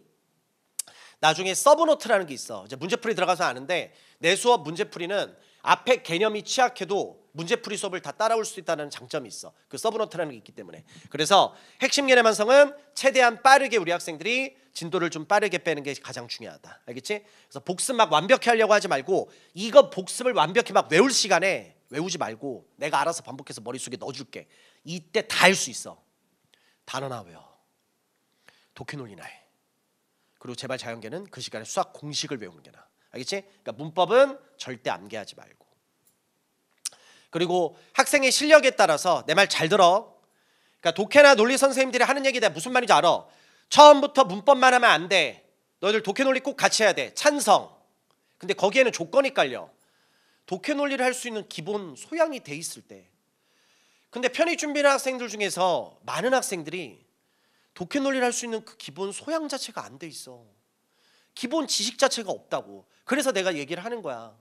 나중에 서브노트라는 게 있어. 이제 문제풀이 들어가서 아는데 내 수업 문제풀이는 앞에 개념이 취약해도 문제풀이 수업을 다 따라올 수 있다는 장점이 있어. 그 서브노트라는 게 있기 때문에. 그래서 핵심 개념 완성은 최대한 빠르게 우리 학생들이 진도를 좀 빠르게 빼는 게 가장 중요하다. 알겠지? 그래서 복습 막 완벽히 하려고 하지 말고 이거 복습을 완벽히 막 외울 시간에 외우지 말고 내가 알아서 반복해서 머릿속에 넣어줄게. 이때 다 할 수 있어. 단어나 외워. 독해 논리나 해. 그리고 제발 자연계는 그 시간에 수학 공식을 외우는 게 나아. 알겠지? 그러니까 문법은 절대 암기하지 말고. 그리고 학생의 실력에 따라서 내 말 잘 들어. 그러니까 독해나 논리 선생님들이 하는 얘기 내가 무슨 말인지 알아. 처음부터 문법만 하면 안 돼. 너희들 독해 논리 꼭 같이 해야 돼. 찬성. 근데 거기에는 조건이 깔려. 독해 논리를 할 수 있는 기본 소양이 돼 있을 때. 근데 편입 준비하는 학생들 중에서 많은 학생들이 독해 논리를 할 수 있는 그 기본 소양 자체가 안 돼 있어. 기본 지식 자체가 없다고. 그래서 내가 얘기를 하는 거야.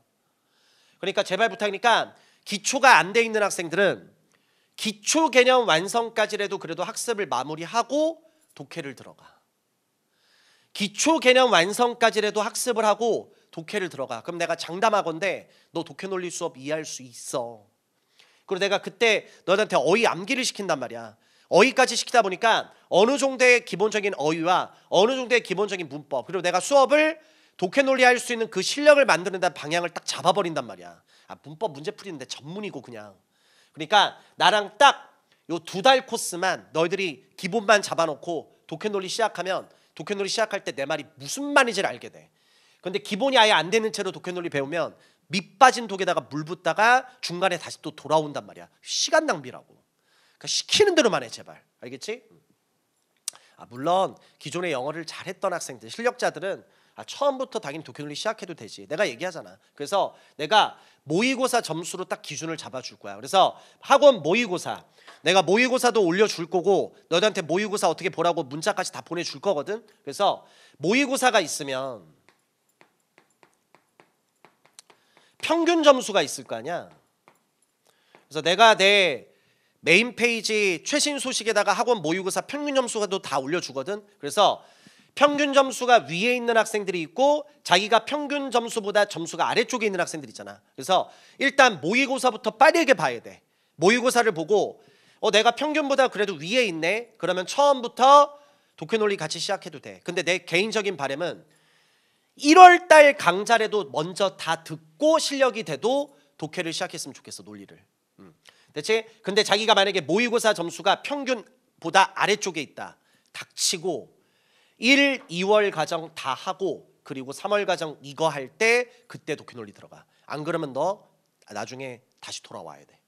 그러니까 제발 부탁이니까 기초가 안 돼 있는 학생들은 기초 개념 완성까지라도 그래도 학습을 마무리하고 독해를 들어가. 기초 개념 완성까지라도 학습을 하고 독해를 들어가. 그럼 내가 장담하건대 너 독해 논리 수업 이해할 수 있어. 그리고 내가 그때 너희한테 어휘 암기를 시킨단 말이야. 어휘까지 시키다 보니까 어느 정도의 기본적인 어휘와 어느 정도의 기본적인 문법, 그리고 내가 수업을 독해 논리 할 수 있는 그 실력을 만드는 방향을 딱 잡아버린단 말이야. 문법 문제 풀이는데 전문이고 그냥. 그러니까 나랑 딱 요 2달 코스만 너희들이 기본만 잡아놓고 독해 논리 시작하면 독해 논리 시작할 때 내 말이 무슨 말인지를 알게 돼. 근데 기본이 아예 안 되는 채로 독해 논리 배우면 밑 빠진 독에다가 물 붓다가 중간에 다시 또 돌아온단 말이야. 시간 낭비라고. 그러니까 시키는 대로만 해 제발. 알겠지? 물론 기존에 영어를 잘했던 학생들, 실력자들은 처음부터 당연히 독해 논리 시작해도 되지. 내가 얘기하잖아. 그래서 내가 모의고사 점수로 딱 기준을 잡아줄 거야. 그래서 학원 모의고사, 내가 모의고사도 올려줄 거고 너희한테 모의고사 어떻게 보라고 문자까지 다 보내줄 거거든. 그래서 모의고사가 있으면 평균 점수가 있을 거 아니야. 그래서 내가 내 메인 페이지 최신 소식에다가 학원 모의고사 평균 점수가도 다 올려주거든. 그래서 평균 점수가 위에 있는 학생들이 있고 자기가 평균 점수보다 점수가 아래쪽에 있는 학생들 있잖아. 그래서 일단 모의고사부터 빠르게 봐야 돼. 모의고사를 보고 내가 평균보다 그래도 위에 있네. 그러면 처음부터 독해 논리 같이 시작해도 돼. 근데 내 개인적인 바람은 1월달 강좌라도 먼저 다 듣고 실력이 돼도 독해를 시작했으면 좋겠어. 논리를. 대체 근데 자기가 만약에 모의고사 점수가 평균보다 아래쪽에 있다. 닥치고 1, 2월 과정 다 하고 그리고 3월 과정 이거 할 때 그때 독해 논리 들어가. 안 그러면 너 나중에 다시 돌아와야 돼.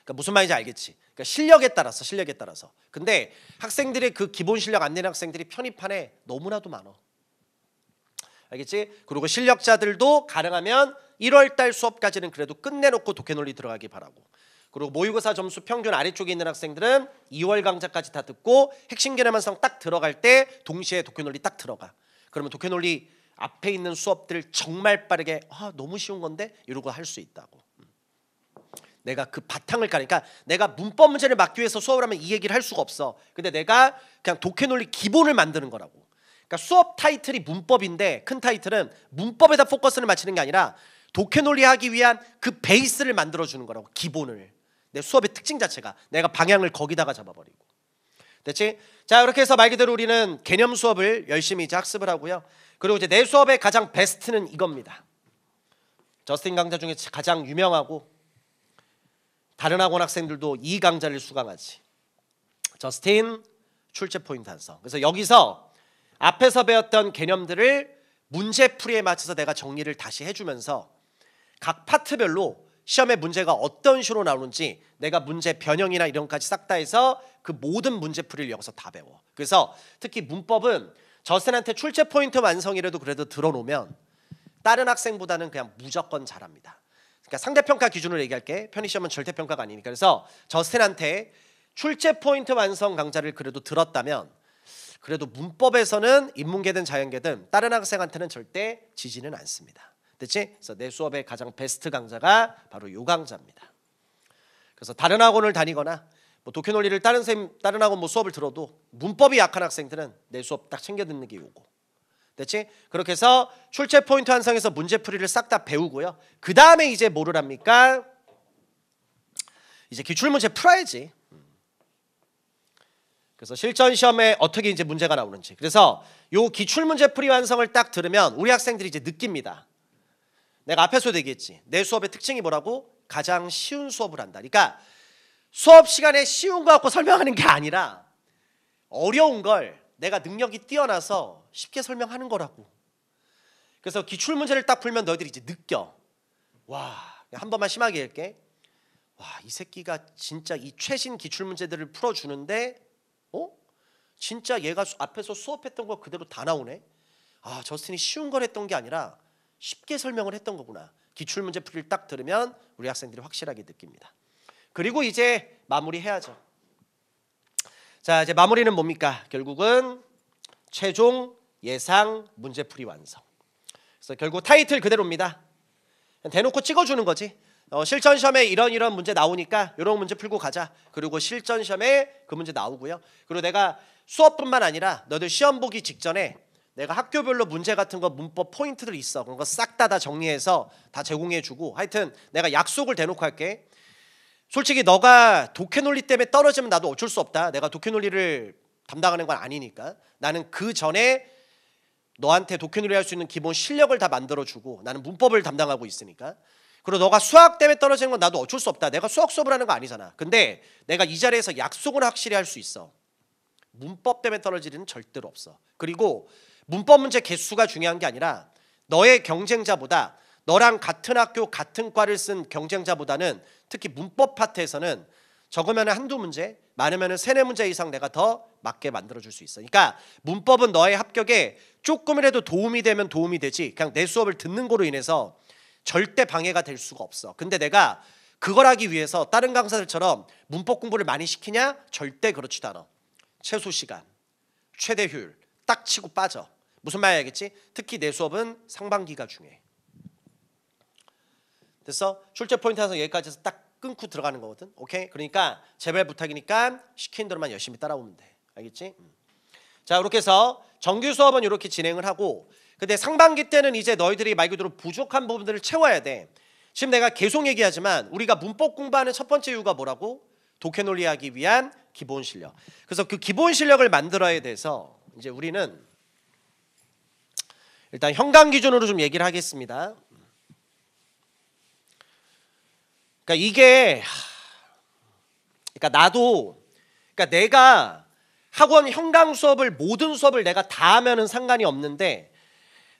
그러니까 무슨 말인지 알겠지? 그러니까 실력에 따라서. 근데 학생들의 그 기본 실력 안 되는 학생들이 편입판에 너무나도 많아. 알겠지? 그리고 실력자들도 가능하면 1월달 수업까지는 그래도 끝내놓고 독해 논리 들어가기 바라고. 그리고 모의고사 점수 평균 아래쪽에 있는 학생들은 2월 강좌까지 다 듣고 핵심 개념 완성 딱 들어갈 때 동시에 독해 논리 딱 들어가. 그러면 독해 논리 앞에 있는 수업들 정말 빠르게 너무 쉬운 건데 이러고 할 수 있다고. 내가 그 바탕을 까니까 내가 문법 문제를 막기 위해서 수업을 하면 이 얘기를 할 수가 없어. 근데 내가 그냥 독해 논리 기본을 만드는 거라고. 그러니까 수업 타이틀이 문법인데 큰 타이틀은 문법에다 포커스를 맞추는 게 아니라 독해 논리 하기 위한 그 베이스를 만들어주는 거라고. 기본을. 내 수업의 특징 자체가 내가 방향을 거기다가 잡아버리고. 됐지? 자, 이렇게 해서 말 그대로 우리는 개념 수업을 열심히 이제 학습을 하고요. 그리고 이제 내 수업의 가장 베스트는 이겁니다. 저스틴 강좌 중에 가장 유명하고 다른 학원 학생들도 이 강좌를 수강하지. 저스틴 출제 포인트 완성. 그래서 여기서 앞에서 배웠던 개념들을 문제풀이에 맞춰서 내가 정리를 다시 해주면서 각 파트별로 시험의 문제가 어떤 식으로 나오는지 내가 문제 변형이나 이런 것까지 싹 다 해서 그 모든 문제풀이를 여기서 다 배워. 그래서 특히 문법은 저스틴한테 출제 포인트 완성이라도 그래도 들어놓으면 다른 학생보다는 그냥 무조건 잘합니다. 그러니까 상대평가 기준으로 얘기할게. 편의시험은 절대평가가 아니니까. 그래서 저스틴한테 출제 포인트 완성 강좌를 그래도 들었다면 그래도 문법에서는 인문계든 자연계든 다른 학생한테는 절대 지지는 않습니다. 됐지? 그래서 내 수업의 가장 베스트 강좌가 바로 요 강좌입니다. 그래서 다른 학원을 다니거나 뭐 독해논리를 다른 학원 뭐 수업을 들어도 문법이 약한 학생들은 내 수업 딱 챙겨 듣는 게 요거. 됐지? 그렇게 해서 출제 포인트 완성해서 문제풀이를 싹 다 배우고요. 그 다음에 이제 뭐를 합니까? 이제 기출문제 풀어야지. 그래서 실전 시험에 어떻게 이제 문제가 나오는지. 그래서 요 기출문제 풀이 완성을 딱 들으면 우리 학생들이 이제 느낍니다. 내가 앞에서도 얘기했지. 내 수업의 특징이 뭐라고? 가장 쉬운 수업을 한다. 그러니까 수업 시간에 쉬운 거 갖고 설명하는 게 아니라 어려운 걸 내가 능력이 뛰어나서 쉽게 설명하는 거라고. 그래서 기출문제를 딱 풀면 너희들이 이제 느껴. 와, 한 번만 심하게 할게. 와, 이 새끼가 진짜 이 최신 기출문제들을 풀어주는데 진짜 얘가 앞에서 수업했던 거 그대로 다 나오네. 아, 저스틴이 쉬운 걸 했던 게 아니라 쉽게 설명을 했던 거구나. 기출문제 풀이를 딱 들으면 우리 학생들이 확실하게 느낍니다. 그리고 이제 마무리해야죠. 자, 이제 마무리는 뭡니까? 결국은 최종 예상 문제풀이 완성. 그래서 결국 타이틀 그대로입니다. 대놓고 찍어주는 거지. 실전 시험에 이런 문제 나오니까 이런 문제 풀고 가자. 그리고 실전 시험에 그 문제 나오고요. 그리고 내가 수업뿐만 아니라 너들 시험 보기 직전에 내가 학교별로 문제 같은 거 문법 포인트들 있어. 그런 거 싹 다 정리해서 다 제공해주고, 하여튼 내가 약속을 대놓고 할게. 솔직히 너가 독해논리 때문에 떨어지면 나도 어쩔 수 없다. 내가 독해논리를 담당하는 건 아니니까. 나는 그 전에 너한테 독해놀이 할 수 있는 기본 실력을 다 만들어주고 나는 문법을 담당하고 있으니까. 그리고 너가 수학 때문에 떨어지는 건 나도 어쩔 수 없다. 내가 수학 수업을 하는 거 아니잖아. 근데 내가 이 자리에서 약속은 확실히 할 수 있어. 문법 때문에 떨어질 일은 절대로 없어. 그리고 문법 문제 개수가 중요한 게 아니라 너의 경쟁자보다, 너랑 같은 학교 같은 과를 쓴 경쟁자보다는 특히 문법 파트에서는 적으면 한두 문제, 많으면 세네 문제 이상 내가 더 맞게 만들어줄 수 있어. 그러니까 문법은 너의 합격에 조금이라도 도움이 되면 도움이 되지, 그냥 내 수업을 듣는 거로 인해서 절대 방해가 될 수가 없어. 근데 내가 그걸 하기 위해서 다른 강사들처럼 문법 공부를 많이 시키냐? 절대 그렇지도 않아. 최소 시간, 최대 효율 딱 치고 빠져. 무슨 말 알겠지? 특히 내 수업은 상반기가 중요해. 됐어? 출제 포인트 해서 여기까지 해서 딱 끊고 들어가는 거거든. 오케이? 그러니까 제발 부탁이니까 시킨 대로만 열심히 따라오면 돼. 알겠지? 자, 이렇게 해서 정규 수업은 이렇게 진행을 하고, 근데 상반기 때는 이제 너희들이 말 그대로 부족한 부분들을 채워야 돼. 지금 내가 계속 얘기하지만 우리가 문법 공부하는 첫 번째 이유가 뭐라고? 독해논리하기 위한 기본 실력. 그래서 그 기본 실력을 만들어야 돼서 이제 우리는 일단 현강 기준으로 좀 얘기를 하겠습니다. 그러니까 이게, 그러니까 나도, 그러니까 내가 학원 현강 수업을 모든 수업을 내가 다 하면은 상관이 없는데,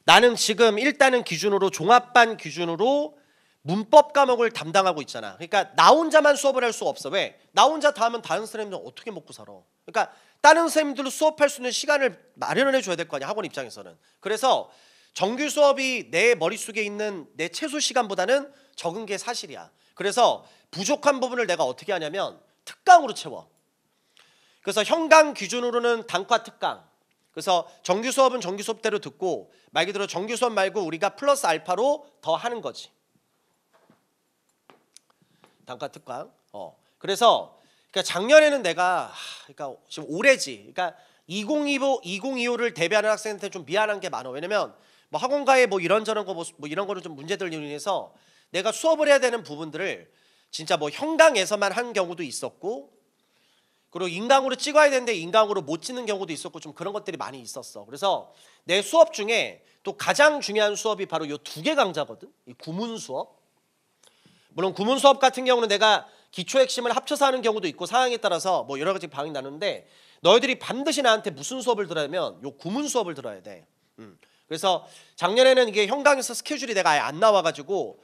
나는 지금 일단은 기준으로 종합반 기준으로 문법 과목을 담당하고 있잖아. 그러니까 나 혼자만 수업을 할 수 없어. 왜? 나 혼자 다 하면 다른 선생님들은 어떻게 먹고 살아? 그러니까 다른 선생님들도 수업할 수 있는 시간을 마련해 줘야 될 거 아니야, 학원 입장에서는. 그래서 정규 수업이 내 머릿속에 있는 내 최소 시간보다는 적은 게 사실이야. 그래서 부족한 부분을 내가 어떻게 하냐면 특강으로 채워. 그래서 현강 기준으로는 단과 특강. 그래서 정규 수업은 정규 수업대로 듣고, 말 그대로 정규 수업 말고 우리가 플러스 알파로 더 하는 거지. 단과 특강. 그래서 그러니까 작년에는 내가 그러니까 지금 올해지. 그러니까 2025를 대비하는 학생한테 좀 미안한 게 많아. 왜냐면 뭐 학원가에 뭐 이런저런 거 뭐 이런 거는 좀 문제들로 인해서 내가 수업을 해야 되는 부분들을 진짜 뭐 현강에서만 한 경우도 있었고, 그리고 인강으로 찍어야 되는데 인강으로 못 찍는 경우도 있었고, 좀 그런 것들이 많이 있었어. 그래서 내 수업 중에 또 가장 중요한 수업이 바로 요 두 개 강좌거든. 이 구문 수업. 물론 구문 수업 같은 경우는 내가 기초 핵심을 합쳐서 하는 경우도 있고 상황에 따라서 뭐 여러 가지 방향이 나는데, 너희들이 반드시 나한테 무슨 수업을 들어야면 요 구문 수업을 들어야 돼. 그래서 작년에는 이게 현강에서 스케줄이 내가 아예 안 나와가지고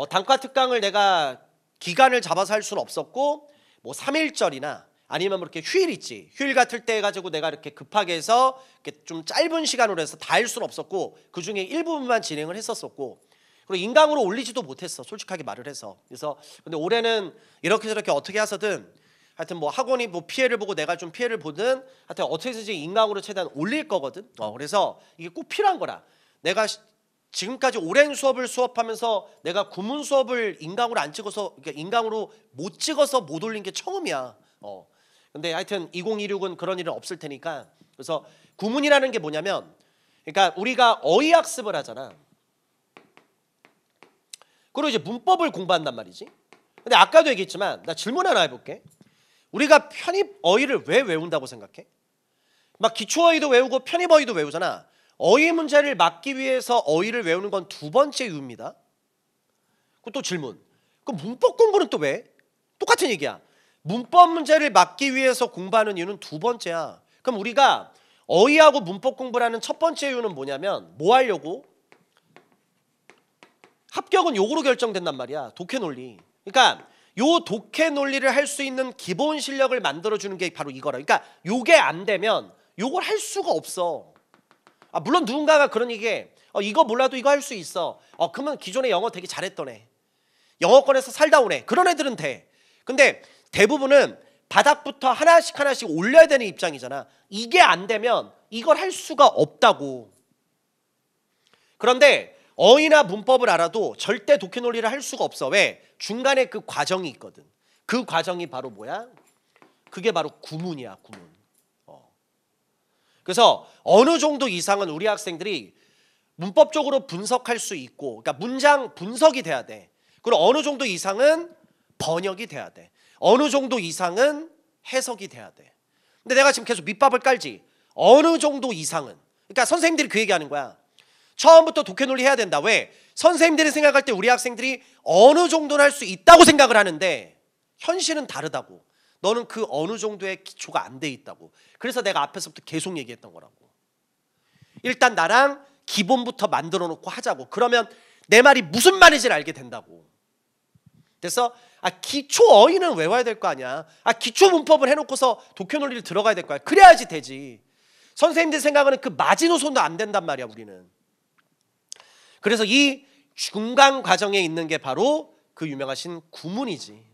단과 특강을 내가 기간을 잡아서 할 수는 없었고 뭐 3일절이나 아니면 뭐 이렇게 휴일 있지. 휴일 같을 때 해가지고 내가 이렇게 급하게 해서 이렇게 좀 짧은 시간으로 해서 다 할 수는 없었고 그 중에 일부분만 진행을 했었었고 그리고 인강으로 올리지도 못했어. 솔직하게 말을 해서. 그래서 근데 올해는 이렇게 저렇게 어떻게 해서든 하여튼 뭐 학원이 뭐 피해를 보고 내가 좀 피해를 보든 하여튼 어떻게 해서든지 인강으로 최대한 올릴 거거든. 그래서 이게 꼭 필요한 거라. 내가 지금까지 오랜 수업을 수업하면서 내가 구문 수업을 인강으로 안 찍어서 그러니까 인강으로 못 찍어서 못 올린 게 처음이야. 근데 하여튼 2026은 그런 일은 없을 테니까. 그래서 구문이라는 게 뭐냐면 그러니까 우리가 어휘학습을 하잖아. 그리고 이제 문법을 공부한단 말이지. 근데 아까도 얘기했지만 나 질문 하나 해볼게. 우리가 편입 어휘를 왜 외운다고 생각해? 막 기초 어휘도 외우고 편입 어휘도 외우잖아. 어휘 문제를 막기 위해서 어휘를 외우는 건 두 번째 이유입니다. 또 질문. 그럼 문법 공부는 또 왜? 똑같은 얘기야. 문법 문제를 막기 위해서 공부하는 이유는 두 번째야. 그럼 우리가 어휘하고 문법 공부를 하는 첫 번째 이유는 뭐냐면 뭐 하려고? 합격은 요거로 결정된단 말이야. 독해 논리. 그러니까 요 독해 논리를 할 수 있는 기본 실력을 만들어주는 게 바로 이거라. 그러니까 요게 안 되면 요걸 할 수가 없어. 물론 누군가가 그런 얘기해. 이거 몰라도 이거 할 수 있어. 그러면 기존에 영어 되게 잘했던 애. 영어권에서 살다 온 애. 그런 애들은 돼. 근데 대부분은 바닥부터 하나씩 하나씩 올려야 되는 입장이잖아. 이게 안 되면 이걸 할 수가 없다고. 그런데 어휘나 문법을 알아도 절대 독해 논리를 할 수가 없어. 왜? 중간에 그 과정이 있거든. 그 과정이 바로 뭐야? 그게 바로 구문이야, 구문. 그래서 어느 정도 이상은 우리 학생들이 문법적으로 분석할 수 있고, 그러니까 문장 분석이 돼야 돼. 그리고 어느 정도 이상은 번역이 돼야 돼. 어느 정도 이상은 해석이 돼야 돼. 근데 내가 지금 계속 밑밥을 깔지. 어느 정도 이상은. 그러니까 선생님들이 그 얘기하는 거야. 처음부터 독해 논리 해야 된다. 왜? 선생님들이 생각할 때 우리 학생들이 어느 정도는 할 수 있다고 생각을 하는데 현실은 다르다고. 너는 그 어느 정도의 기초가 안 돼 있다고. 그래서 내가 앞에서부터 계속 얘기했던 거라고. 일단 나랑 기본부터 만들어 놓고 하자고. 그러면 내 말이 무슨 말인지를 알게 된다고. 그래서 기초 어휘는 외워야 될 거 아니야. 기초 문법을 해놓고서 독해 논리를 들어가야 될 거야. 그래야지 되지. 선생님들 생각은 그 마지노선도 안 된단 말이야, 우리는. 그래서 이 중간 과정에 있는 게 바로 그 유명하신 구문이지.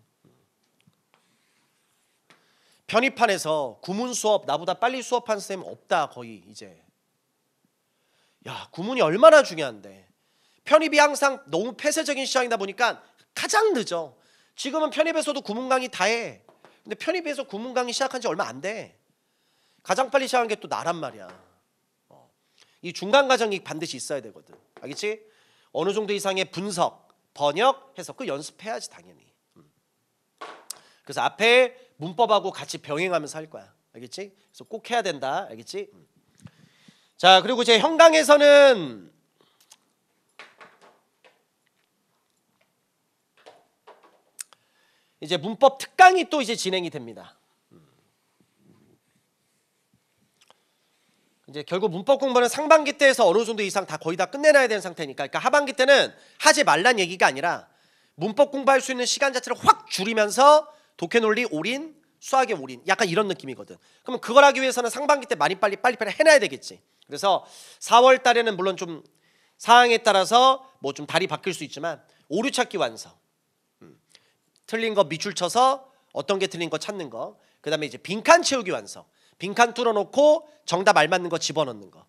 편입판에서 구문 수업 나보다 빨리 수업한 쌤 없다 거의 이제. 야, 구문이 얼마나 중요한데. 편입이 항상 너무 폐쇄적인 시장이다 보니까 가장 늦어. 지금은 편입에서도 구문 강의 다 해. 근데 편입에서 구문 강의 시작한 지 얼마 안 돼. 가장 빨리 시작한 게 또 나란 말이야. 이 중간 과정이 반드시 있어야 되거든. 알겠지? 어느 정도 이상의 분석, 번역, 해석 그 연습해야지 당연히. 그래서 앞에 문법하고 같이 병행하면서 할 거야. 알겠지? 그래서 꼭 해야 된다. 알겠지? 자, 그리고 이제 현강에서는 이제 문법 특강이 또 이제 진행이 됩니다. 이제 결국 문법 공부는 상반기 때에서 어느 정도 이상 다 거의 다 끝내놔야 되는 상태니까. 그러니까 하반기 때는 하지 말란 얘기가 아니라 문법 공부할 수 있는 시간 자체를 확 줄이면서 독해 논리 올인, 수학에 올인, 약간 이런 느낌이거든. 그러면 그걸 하기 위해서는 상반기 때 많이 빨리 해놔야 되겠지. 그래서 4월 달에는 물론 좀 상황에 따라서 뭐 좀 달이 바뀔 수 있지만 오류 찾기 완성, 틀린 거 밑줄 쳐서 어떤 게 틀린 거 찾는 거, 그 다음에 이제 빈칸 채우기 완성, 빈칸 뚫어놓고 정답 알맞는 거 집어넣는 거,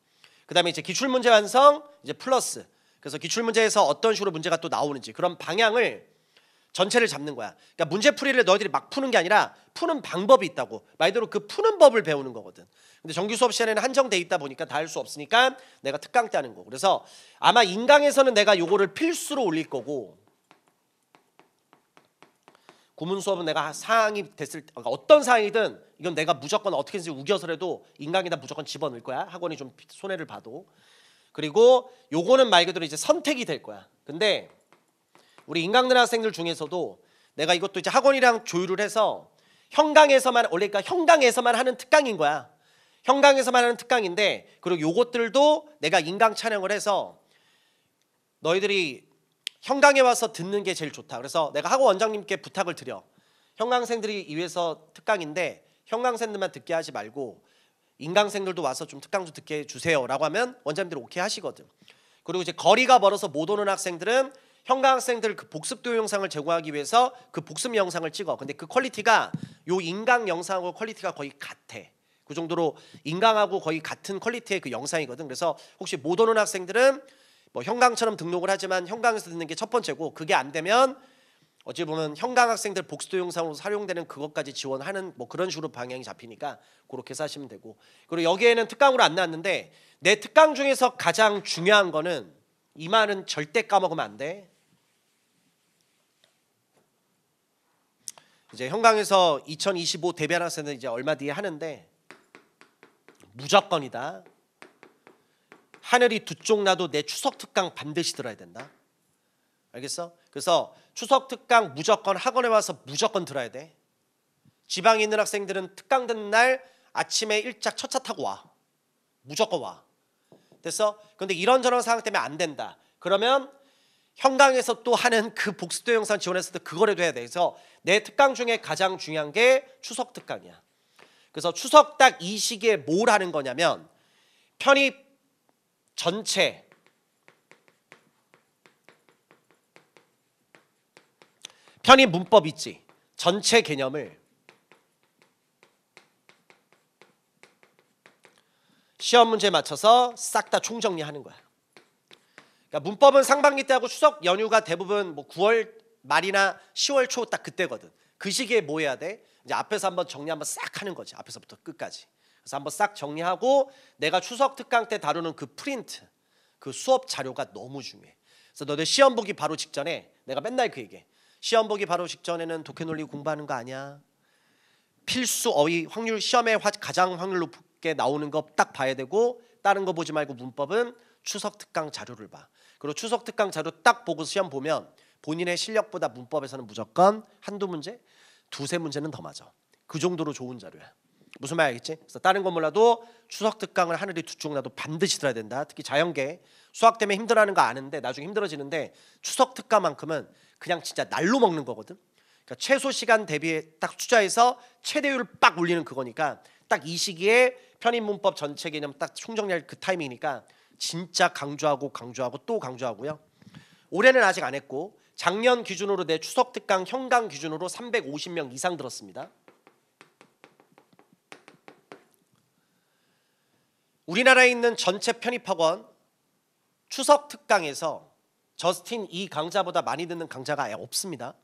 그 다음에 이제 기출문제 완성, 이제 플러스. 그래서 기출문제에서 어떤 식으로 문제가 또 나오는지 그런 방향을 전체를 잡는 거야. 그러니까 문제풀이를 너희들이 막 푸는 게 아니라 푸는 방법이 있다고. 말대로 그 푸는 법을 배우는 거거든. 근데 정규 수업 시간에는 한정돼 있다 보니까 다 할 수 없으니까 내가 특강 때 하는 거. 그래서 아마 인강에서는 내가 요거를 필수로 올릴 거고, 구문 수업은 내가 사항이 됐을 때 어떤 사항이든 이건 내가 무조건 어떻게든지 우겨서라도 인강에다 무조건 집어넣을 거야. 학원이 좀 손해를 봐도. 그리고 요거는 말 그대로 이제 선택이 될 거야. 근데 우리 인강들 학생들 중에서도 내가 이것도 이제 학원이랑 조율을 해서 현강에서만, 원래 그러니까 현강에서만 하는 특강인 거야. 현강에서만 하는 특강인데, 그리고 요것들도 내가 인강 촬영을 해서 너희들이 형강에 와서 듣는 게 제일 좋다. 그래서 내가 학원 원장님께 부탁을 드려. 형강생들이 위해서 특강인데 형강생들만 듣게 하지 말고 인강생들도 와서 좀 특강 좀 듣게 해주세요라고 하면 원장님들이 오케이 하시거든. 그리고 이제 거리가 멀어서 못 오는 학생들은 형강 학생들 그 복습 동영상을 제공하기 위해서 그 복습 영상을 찍어. 근데 그 퀄리티가 요 인강 영상하고 퀄리티가 거의 같아. 그 정도로 인강하고 거의 같은 퀄리티의 그 영상이거든. 그래서 혹시 못 오는 학생들은 뭐 형강처럼 등록을 하지만 형강에서 듣는 게 첫 번째고, 그게 안 되면 어찌 보면 형강 학생들 복수 동영상으로 사용되는 그것까지 지원하는 뭐 그런 식으로 방향이 잡히니까 그렇게 해서 하시면 되고. 그리고 여기에는 특강으로 안 나왔는데 내 특강 중에서 가장 중요한 거는, 이 말은 절대 까먹으면 안 돼. 이제 형강에서 2025 데뷔하는 학생들 이제 얼마 뒤에 하는데 무조건이다. 하늘이 두 쪽 나도 내 추석 특강 반드시 들어야 된다. 알겠어? 그래서 추석 특강 무조건 학원에 와서 무조건 들어야 돼. 지방에 있는 학생들은 특강 듣는 날 아침에 일찍 첫 차 타고 와. 무조건 와. 됐어? 근데 이런저런 상황 때문에 안 된다. 그러면 형강에서 또 하는 그 복습도 영상 지원했을 때 그거라도 해야 돼. 그래서 내 특강 중에 가장 중요한 게 추석 특강이야. 그래서 추석 딱 이 시기에 뭘 하는 거냐면 편입 전체 편입 문법 있지? 전체 개념을 시험 문제에 맞춰서 싹 다 총정리하는 거야. 그러니까 문법은 상반기 때 하고 추석 연휴가 대부분 뭐 9월 말이나 10월 초 딱 그때거든. 그 시기에 뭐 해야 돼? 이제 앞에서 한번 정리 한번 싹 하는 거지. 앞에서부터 끝까지. 그래서 한번 싹 정리하고 내가 추석 특강 때 다루는 그 프린트, 그 수업 자료가 너무 중요해. 그래서 너네 시험 보기 바로 직전에 내가 맨날 그 얘기해. 시험 보기 바로 직전에는 독해 논리 공부하는 거 아니야. 필수 어휘 확률 시험에 가장 확률 높게 나오는 거 딱 봐야 되고, 다른 거 보지 말고 문법은 추석 특강 자료를 봐. 그리고 추석 특강 자료 딱 보고 시험 보면 본인의 실력보다 문법에서는 무조건 한두 문제, 두세 문제는 더 맞아. 그 정도로 좋은 자료야. 무슨 말 알겠지? 그래서 다른 건 몰라도 추석 특강을 하늘이 두 쪽 나도 반드시 들어야 된다. 특히 자연계 수학 때문에 힘들어하는 거 아는데 나중에 힘들어지는데 추석 특강만큼은 그냥 진짜 날로 먹는 거거든. 그러니까 최소 시간 대비에 딱 투자해서 최대율 빡 올리는 그거니까 딱 이 시기에 편입 문법 전체 개념 딱 총정리할 그 타이밍이니까 진짜 강조하고 또 강조하고요. 올해는 아직 안 했고 작년 기준으로 내 추석 특강 형강 기준으로 350명 이상 들었습니다. 우리나라에 있는 전체 편입학원 추석 특강에서 저스틴 이 강좌보다 많이 듣는 강좌가 아예 없습니다.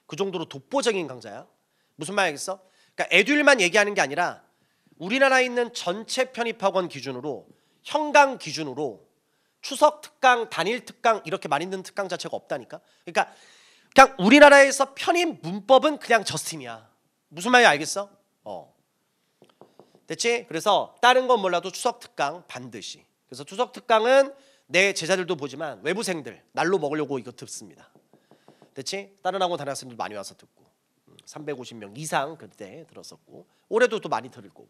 그 정도로 독보적인 강좌야. 무슨 말 알겠어? 그러니까 에듀일만 얘기하는 게 아니라 우리나라에 있는 전체 편입학원 기준으로 형강 기준으로 추석 특강, 단일 특강 이렇게 많이 듣는 특강 자체가 없다니까. 그러니까 그냥 우리나라에서 편입 문법은 그냥 저스틴이야. 무슨 말인지 알겠어? 됐지? 그래서 다른 건 몰라도 추석 특강 반드시. 그래서 추석 특강은 내 제자들도 보지만 외부생들 날로 먹으려고 이거 듣습니다. 됐지? 다른 학원 다니는 학생들 많이 와서 듣고 350명 이상 그때 들었었고 올해도 또 많이 들을 거고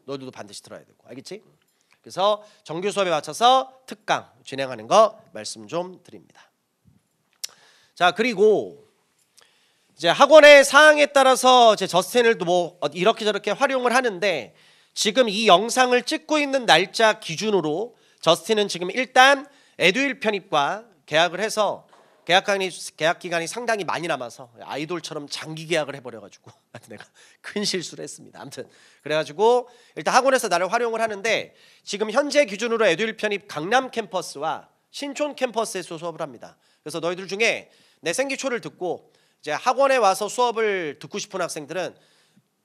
너희들도 반드시 들어야 되고. 알겠지? 그래서 정규 수업에 맞춰서 특강 진행하는 거 말씀 좀 드립니다. 자, 그리고 이제 학원의 사항에 따라서 이제 저스틴을 뭐 이렇게 저렇게 활용을 하는데 지금 이 영상을 찍고 있는 날짜 기준으로 저스틴은 지금 일단 에듀윌 편입과 계약을 해서 계약 기간이 상당히 많이 남아서 아이돌처럼 장기 계약을 해버려가지고 내가 큰 실수를 했습니다. 아무튼 그래가지고 일단 학원에서 나를 활용을 하는데 지금 현재 기준으로 에듀윌 편입 강남 캠퍼스와 신촌 캠퍼스에서 수업을 합니다. 그래서 너희들 중에 내 생기초를 듣고 이제 학원에 와서 수업을 듣고 싶은 학생들은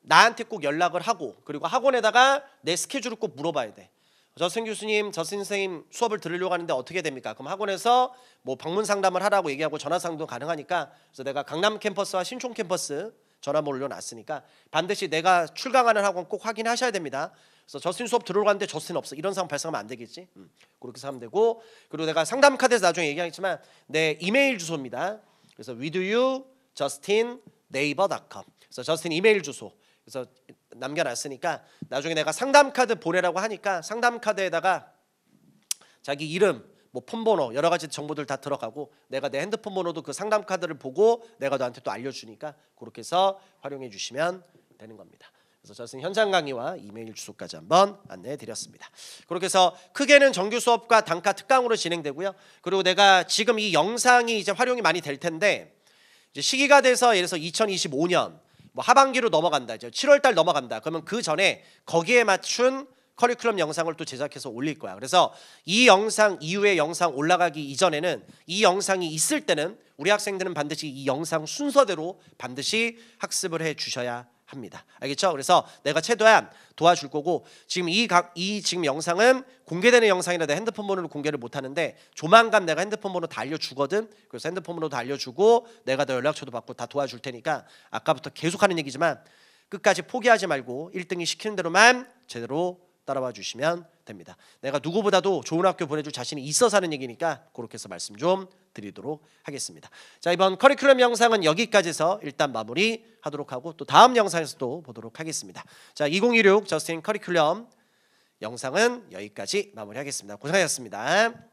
나한테 꼭 연락을 하고 그리고 학원에다가 내 스케줄을 꼭 물어봐야 돼. 저스틴 교수님, 저스틴 선생님 수업을 들으려고 하는데 어떻게 됩니까? 그럼 학원에서 뭐 방문 상담을 하라고 얘기하고 전화 상담도 가능하니까 그래서 내가 강남 캠퍼스와 신촌 캠퍼스 전화번호 올려놨으니까 반드시 내가 출강하는 학원 꼭 확인하셔야 됩니다. 그래서 저스틴 수업 들으러 갔는데 저스틴 없어. 이런 상황 발생하면 안 되겠지. 그렇게 해서 하면 되고 그리고 내가 상담 카드에서 나중에 얘기하겠지만 내 이메일 주소입니다. 그래서 widuyujustinnaver.com 그래서 저스틴 이메일 주소 그래서 남겨놨으니까 나중에 내가 상담 카드 보내라고 하니까 상담 카드에다가 자기 이름, 뭐 폰번호 여러 가지 정보들 다 들어가고 내가 내 핸드폰 번호도 그 상담 카드를 보고 내가 너한테 또 알려주니까 그렇게 해서 활용해 주시면 되는 겁니다. 그래서 저는 현장 강의와 이메일 주소까지 한번 안내해 드렸습니다. 그렇게 해서 크게는 정규 수업과 단가 특강으로 진행되고요. 그리고 내가 지금 이 영상이 이제 활용이 많이 될 텐데 이제 시기가 돼서 예를 들어서 2025년 뭐 하반기로 넘어간다. 이제 7월 달 넘어간다. 그러면 그 전에 거기에 맞춘 커리큘럼 영상을 또 제작해서 올릴 거야. 그래서 이 영상 이후에 영상 올라가기 이전에는 이 영상이 있을 때는 우리 학생들은 반드시 이 영상 순서대로 반드시 학습을 해 주셔야 합니다. 알겠죠? 그래서 내가 최대한 도와줄 거고 지금 지금 영상은 공개되는 영상이라 내 핸드폰 번호를 공개를 못 하는데 조만간 내가 핸드폰 번호 다 알려주거든. 그래서 핸드폰 번호도 알려주고 내가 너 연락처도 받고 다 도와줄 테니까 아까부터 계속하는 얘기지만 끝까지 포기하지 말고 1등이 시키는 대로만 제대로 따라와 주시면 됩니다. 내가 누구보다도 좋은 학교 보내줄 자신이 있어서 하는 얘기니까 그렇게 해서 말씀 좀 드리도록 하겠습니다. 자, 이번 커리큘럼 영상은 여기까지 해서 일단 마무리하도록 하고 또 다음 영상에서 또 보도록 하겠습니다. 자, 2016 저스틴 커리큘럼 영상은 여기까지 마무리하겠습니다. 고생하셨습니다.